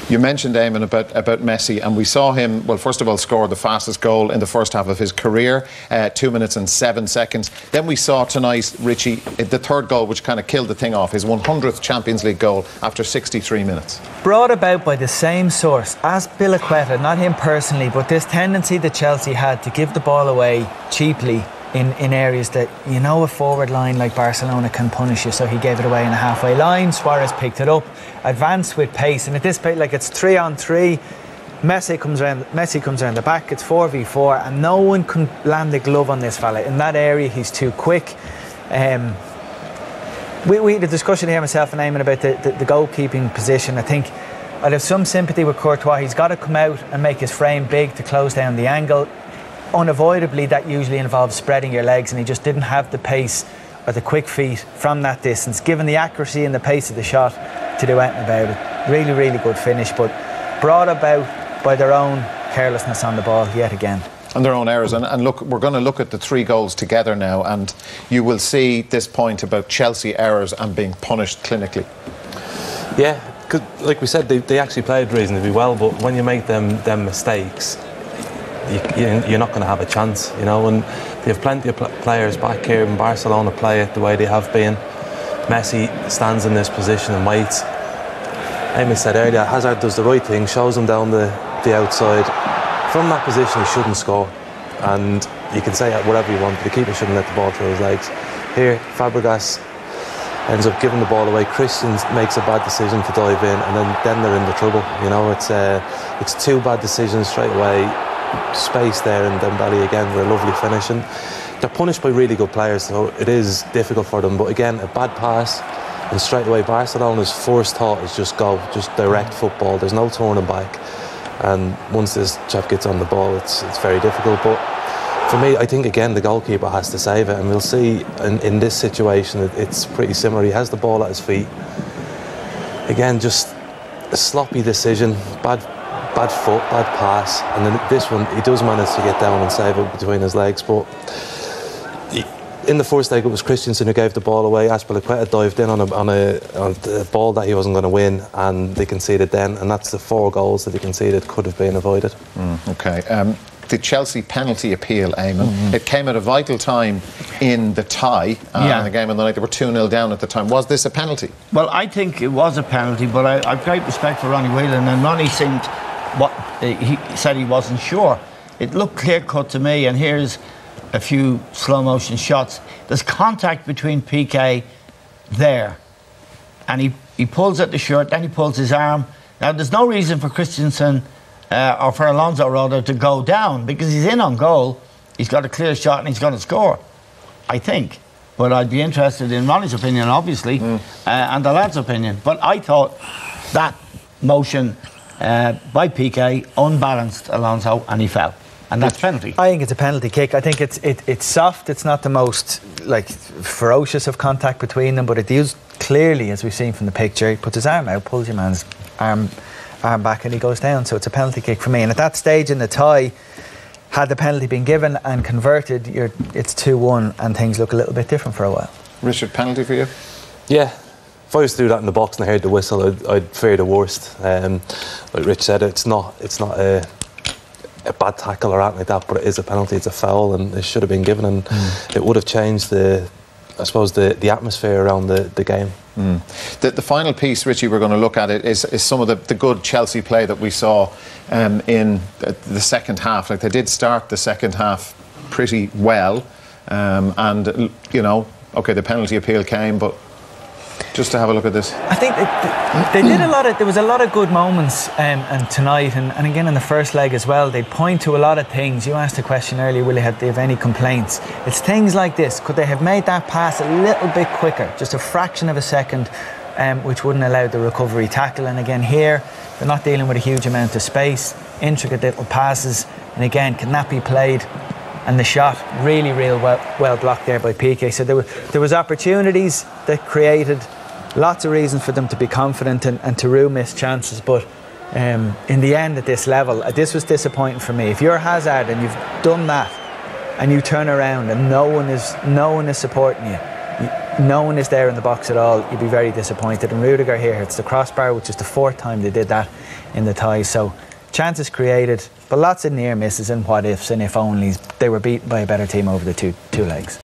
You mentioned, Eamon, about Messi, and we saw him, well, first of all, score the fastest goal in the first half of his career, 2 minutes and 7 seconds. Then we saw tonight, Richie, the third goal, which kind of killed the thing off, his 100th Champions League goal after 63 minutes. Brought about by the same source as Billaqueta, not him personally, but this tendency that Chelsea had to give the ball away cheaply in areas that, you know, a forward line like Barcelona can punish you. So he gave it away in a halfway line. Suarez picked it up, advanced with pace, and at this pace, like, it's 3-on-3. Messi comes around the back. It's 4v4, and no one can land a glove on this fella in that area. He's too quick. We had a discussion here, myself and Eamon, about the goalkeeping position. I think I'd have some sympathy with Courtois. He's got to come out and make his frame big to close down the angle. Unavoidably, that usually involves spreading your legs, and he just didn't have the pace or the quick feet from that distance, given the accuracy and the pace of the shot, to do anything about it. Really, really good finish, but brought about by their own carelessness on the ball yet again. And their own errors. And look, we're going to look at the 3 goals together now, and you will see this point about Chelsea errors and being punished clinically. Yeah, because like we said, they actually played reasonably well, but when you make them mistakes, you're not going to have a chance, you know. And they have plenty of players back here in Barcelona play it the way they have been. Messi stands in this position and waits. Amy said earlier, Hazard does the right thing, shows him down the outside. From that position, he shouldn't score. And you can say whatever you want, but the keeper shouldn't let the ball through his legs. Here, Fabregas ends up giving the ball away. Christian makes a bad decision to dive in, and then they're in the trouble. You know, it's 2 bad decisions straight away. Space there, and Dembele again with a lovely finish. And they're punished by really good players, so it is difficult for them. But again, a bad pass, and straight away Barcelona's first thought is just go, just direct football. There's no turning back, and once this chap gets on the ball, it's very difficult. But for me, I think again the goalkeeper has to save it, and we'll see in this situation it's pretty similar. He has the ball at his feet. Again, just a sloppy decision, bad foot, bad pass, and then this one he does manage to get down and save it between his legs. But in the first leg, it was Christensen who gave the ball away. Azpilicueta dived in on a ball that he wasn't going to win, and they conceded then, and that's the 4 goals that they conceded could have been avoided. Okay. The Chelsea penalty appeal, Eamon, it came at a vital time in the tie in the game of the night. They were 2-0 down at the time. Was this a penalty? Well, I think it was a penalty, but I've great respect for Ronnie Whelan, and Ronnie seemed, he said he wasn't sure. It looked clear-cut to me, and here's a few slow-motion shots. There's contact between Piqué there, and he pulls at the shirt, then he pulls his arm. Now, there's no reason for Christensen, or for Alonso rather, to go down, because he's in on goal, he's got a clear shot and he's going to score, I think. But I'd be interested in Ronnie's opinion, obviously, and the lad's opinion. But I thought that motion by Piqué unbalanced Alonso, and he fell. And that's penalty. I think it's a penalty kick. I think it's soft. It's not the most ferocious of contact between them, but it is clearly, as we've seen from the picture, he puts his arm out, pulls your man's arm back, and he goes down. So it's a penalty kick for me. And at that stage in the tie, had the penalty been given and converted, it's 2-1, and things look a little bit different for a while. Richard, penalty for you? Yeah. If I was to do that in the box and I heard the whistle, I'd fear the worst. Like Rich said, it's not a bad tackle or anything like that, but it is a penalty. It's a foul, and it should have been given, and it would have changed the atmosphere around the game. The final piece, Richie, we're going to look at it is some of the good Chelsea play that we saw in the second half. Like, they did start the second half pretty well, and you know, okay, the penalty appeal came, but just to have a look at this, I think they did a lot of. There was a lot of good moments, and tonight, and again in the first leg as well. They point to a lot of things. You asked a question earlier: will they have any complaints? It's things like this. Could they have made that pass a little bit quicker, just a fraction of a second, which wouldn't allow the recovery tackle? And again, here they're not dealing with a huge amount of space, intricate little passes, and again, can that be played? And the shot really well blocked there by Piqué. So there was opportunities that created lots of reasons for them to be confident and to rue missed chances. But in the end, at this level, this was disappointing for me. If you're Hazard and you've done that, and you turn around and no one is supporting you, no one is there in the box at all, you'd be very disappointed. And Rudiger here hits the crossbar, which is the 4th time they did that in the tie. So chances created, but lots of near misses and what ifs and if onlys. They were beaten by a better team over the two legs.